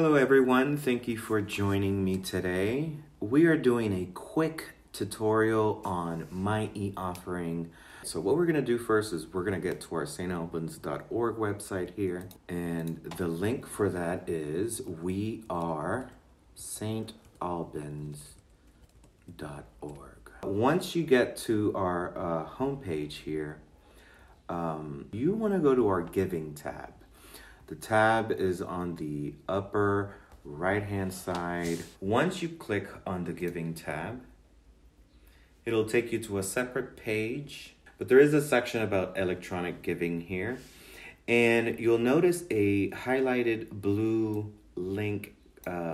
Hello everyone, thank you for joining me today. We are doing a quick tutorial on myEoffering. So what we're going to do first is we're going to get to our stalbans.org website here, and the link for that is wearestalbans.org. Once you get to our homepage here, you want to go to our giving tab. The tab is on the upper right-hand side. Once you click on the giving tab, it'll take you to a separate page, but there is a section about electronic giving here. And you'll notice a highlighted blue link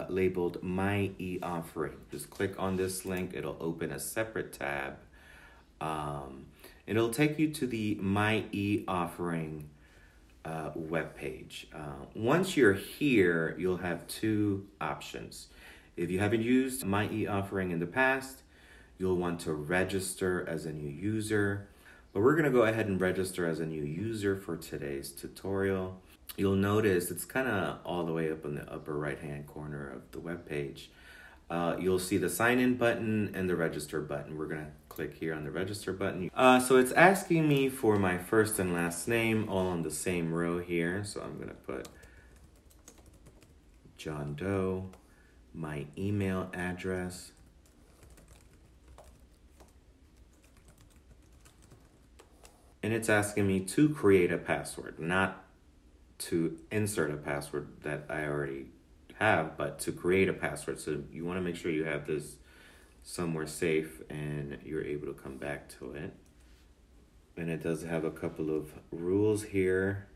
labeled myEoffering. Just click on this link, it'll open a separate tab. It'll take you to the myEoffering web page. Once you're here, you'll have two options. If you haven't used myEoffering in the past, you'll want to register as a new user. But we're going to go ahead and register as a new user for today's tutorial. You'll notice it's kind of all the way up in the upper right-hand corner of the web page. You'll see the sign in button and the register button. We're going to click here on the register button. So it's asking me for my first and last name all on the same row here. So I'm going to put John Doe, my email address, and it's asking me to create a password, not to insert a password that I already have, but to create a password. So you want to make sure you have this somewhere safe and you're able to come back to it. And it does have a couple of rules here.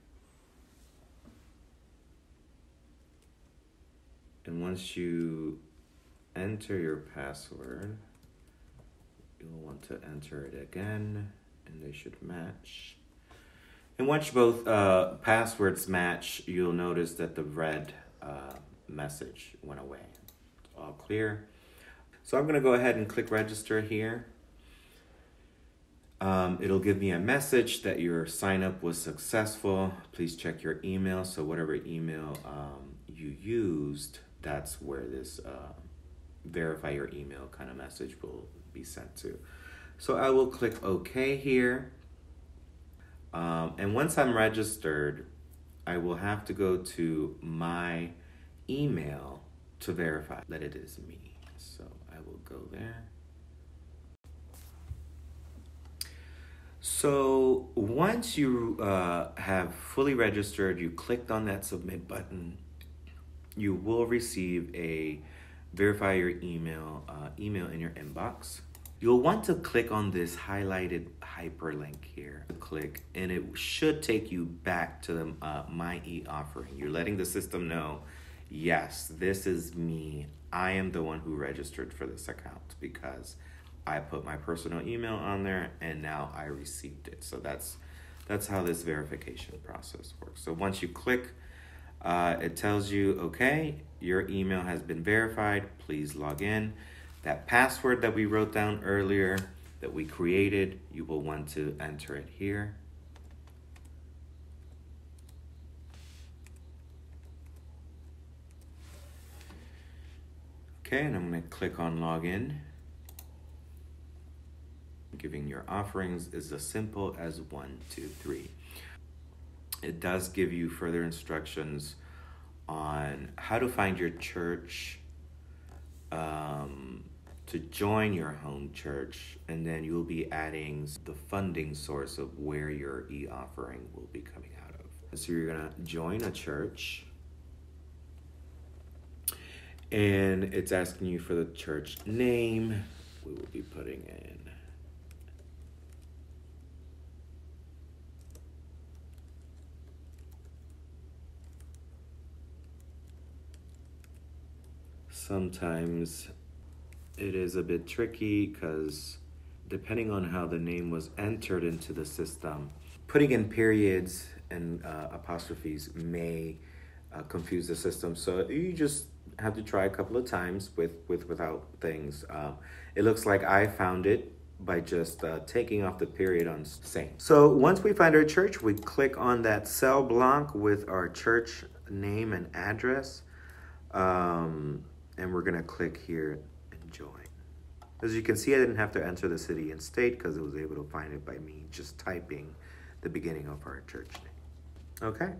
And once you enter your password, you'll want to enter it again, and they should match. And once both passwords match, you'll notice that the red message went away. It's all clear. So I'm going to go ahead and click register here. It'll give me a message that your sign up was successful. Please check your email. So whatever email you used, that's where this verify your email kind of message will be sent to. So I will click OK here. And once I'm registered, I will have to go to my email to verify that it is me. So I will go there. So once you have fully registered, you clicked on that submit button, you will receive a verify your email email in your inbox. You'll want to click on this highlighted hyperlink here. Click, and it should take you back to the myEoffering. You're letting the system know, yes, this is me. I am the one who registered for this account because I put my personal email on there and now I received it. So that's how this verification process works. So once you click, it tells you, okay, your email has been verified. Please log in. That password that we wrote down earlier that we created, you will want to enter it here. Okay, and I'm going to click on login. Giving your offerings is as simple as 1, 2, 3. It does give you further instructions on how to find your church, to join your home church, and then you'll be adding the funding source of where your e-offering will be coming out of. So you're going to join a church, and it's asking you for the church name. We will be putting in sometimes it is a bit tricky because depending on how the name was entered into the system, putting in periods and apostrophes may confuse the system. So you just have to try a couple of times without things. It looks like I found it by just taking off the period on same. So once we find our church, we click on that cell block with our church name and address. And we're going to click here and join. As you can see, I didn't have to enter the city and state because it was able to find it by me just typing the beginning of our church name. Okay.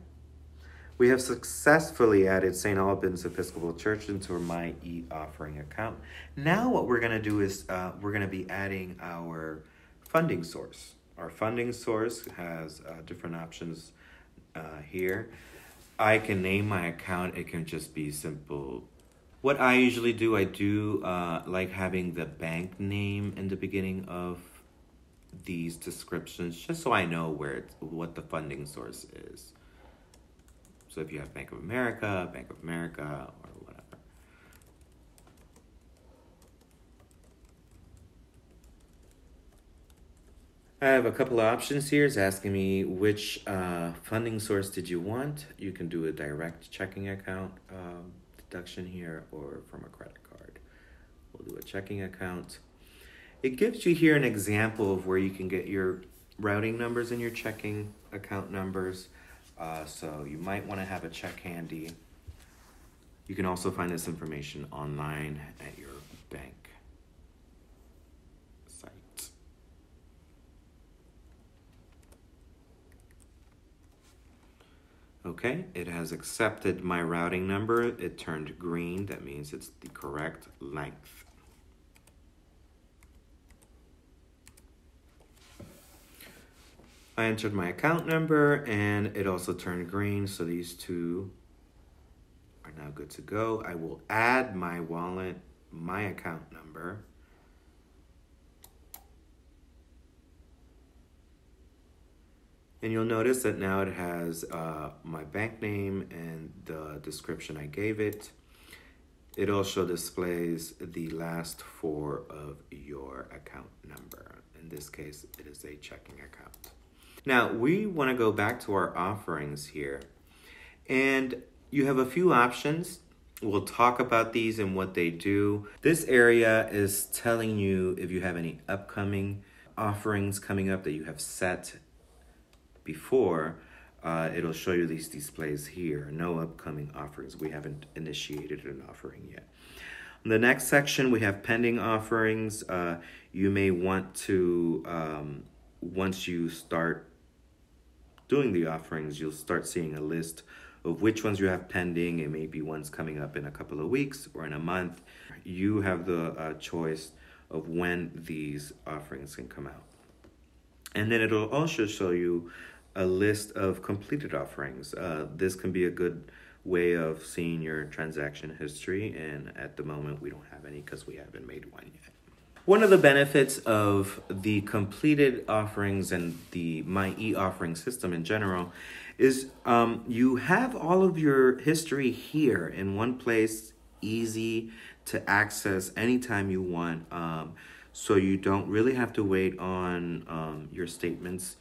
We have successfully added St. Alban's Episcopal Church into our myEoffering account. Now what we're going to do is we're going to be adding our funding source. Our funding source has different options here. I can name my account. It can just be simple. What I usually do, I do like having the bank name in the beginning of these descriptions, just so I know what the funding source is. So if you have Bank of America, or whatever. I have a couple of options here. It's asking me which funding source did you want. You can do a direct checking account deduction here or from a credit card. We'll do a checking account. It gives you here an example of where you can get your routing numbers and your checking account numbers. So you might want to have a check handy. You can also find this information online at your bank site. Okay, it has accepted my routing number. It turned green. That means it's the correct length. I entered my account number and it also turned green, so these two are now good to go. I will add my wallet, my account number. And you'll notice that now it has my bank name and the description I gave it. It also displays the last four of your account number. In this case, it is a checking account. Now, we want to go back to our offerings here. And you have a few options. We'll talk about these and what they do. This area is telling you if you have any upcoming offerings coming up that you have set before. It'll show you these displays here. No upcoming offerings. We haven't initiated an offering yet. In the next section, we have pending offerings. You may want to, once you start doing the offerings, you'll start seeing a list of which ones you have pending. It may be ones coming up in a couple of weeks or in a month. You have the choice of when these offerings can come out. And then it'll also show you a list of completed offerings. This can be a good way of seeing your transaction history, and at the moment we don't have any because we haven't made one yet. One of the benefits of the completed offerings and the myEoffering system in general is you have all of your history here in one place, easy to access anytime you want. So you don't really have to wait on your statements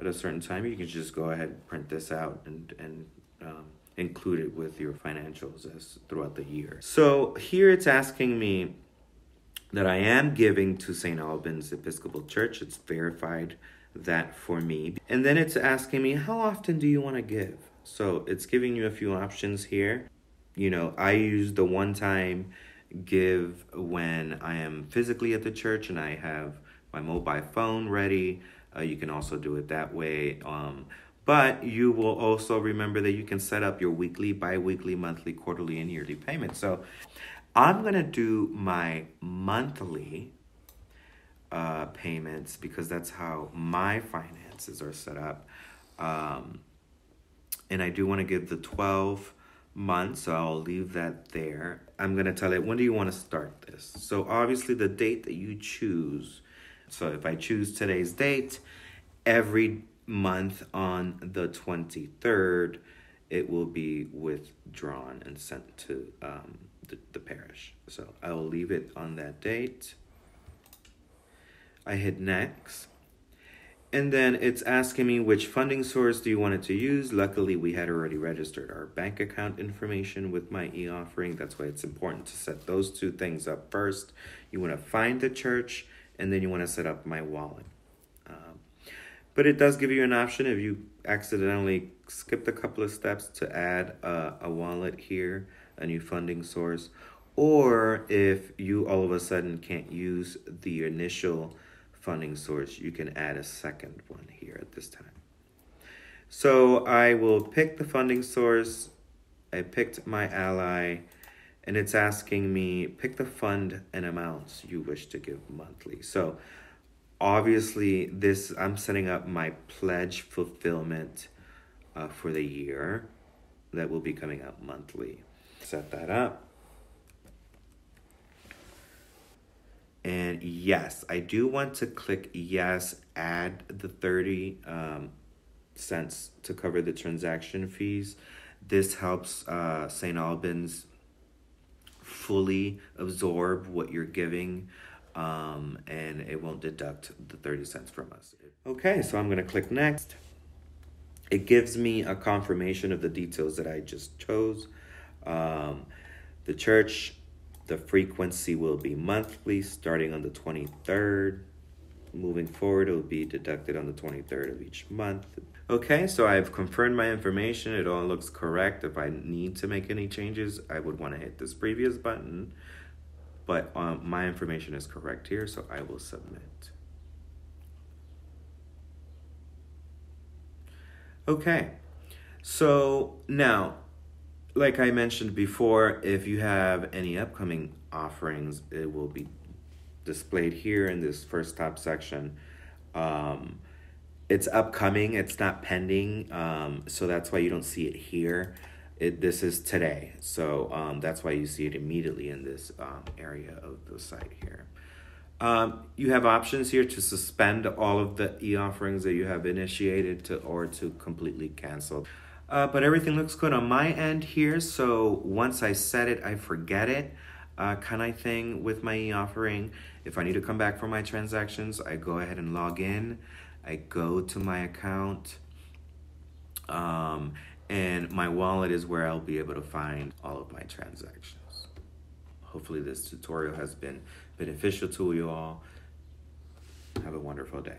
at a certain time. You can just go ahead and print this out and include it with your financials as throughout the year. So here it's asking me that I am giving to St. Alban's Episcopal Church. It's verified that for me. And then it's asking me, how often do you want to give? So it's giving you a few options here. You know, I use the one-time give when I am physically at the church and I have my mobile phone ready. You can also do it that way. But you will also remember that you can set up your weekly, bi-weekly, monthly, quarterly, and yearly payments. So I'm going to do my monthly payments because that's how my finances are set up. And I do want to give the 12 months, so I'll leave that there. I'm going to tell it, when do you want to start this? So obviously the date that you choose. So if I choose today's date, every month on the 23rd, it will be withdrawn and sent to the parish. So I will leave it on that date. I hit next. And then it's asking me which funding source do you want it to use. Luckily, we had already registered our bank account information with myEoffering. That's why it's important to set those two things up first. You want to find the church, and then you want to set up my wallet. But it does give you an option if you accidentally skipped a couple of steps to add a wallet here. a new funding source, or if you all of a sudden can't use the initial funding source, you can add a second one here at this time. So I will pick the funding source. I picked my ally, and it's asking me pick the fund and amounts you wish to give monthly. So obviously I'm setting up my pledge fulfillment for the year that will be coming out monthly. Set that up. And yes, I do want to click yes, add the 30 cents to cover the transaction fees. This helps St. Albans fully absorb what you're giving, and it won't deduct the 30 cents from us. Okay, so I'm going to click next. It gives me a confirmation of the details that I just chose. The church, the frequency will be monthly starting on the 23rd. Moving forward, it will be deducted on the 23rd of each month. Okay, so I've confirmed my information. It all looks correct. If I need to make any changes, I would want to hit this previous button. But my information is correct here, so I will submit. Okay, so now, like I mentioned before, if you have any upcoming offerings, it will be displayed here in this first top section. It's upcoming, it's not pending, so that's why you don't see it here. This is today, so that's why you see it immediately in this area of the site here. You have options here to suspend all of the e-offerings that you have initiated or to completely cancel. But everything looks good on my end here, so once I set it, I forget it kind of thing with my e-offering. If I need to come back for my transactions, I go ahead and log in. I go to my account, and my wallet is where I'll be able to find all of my transactions. Hopefully this tutorial has been beneficial to you all. Have a wonderful day.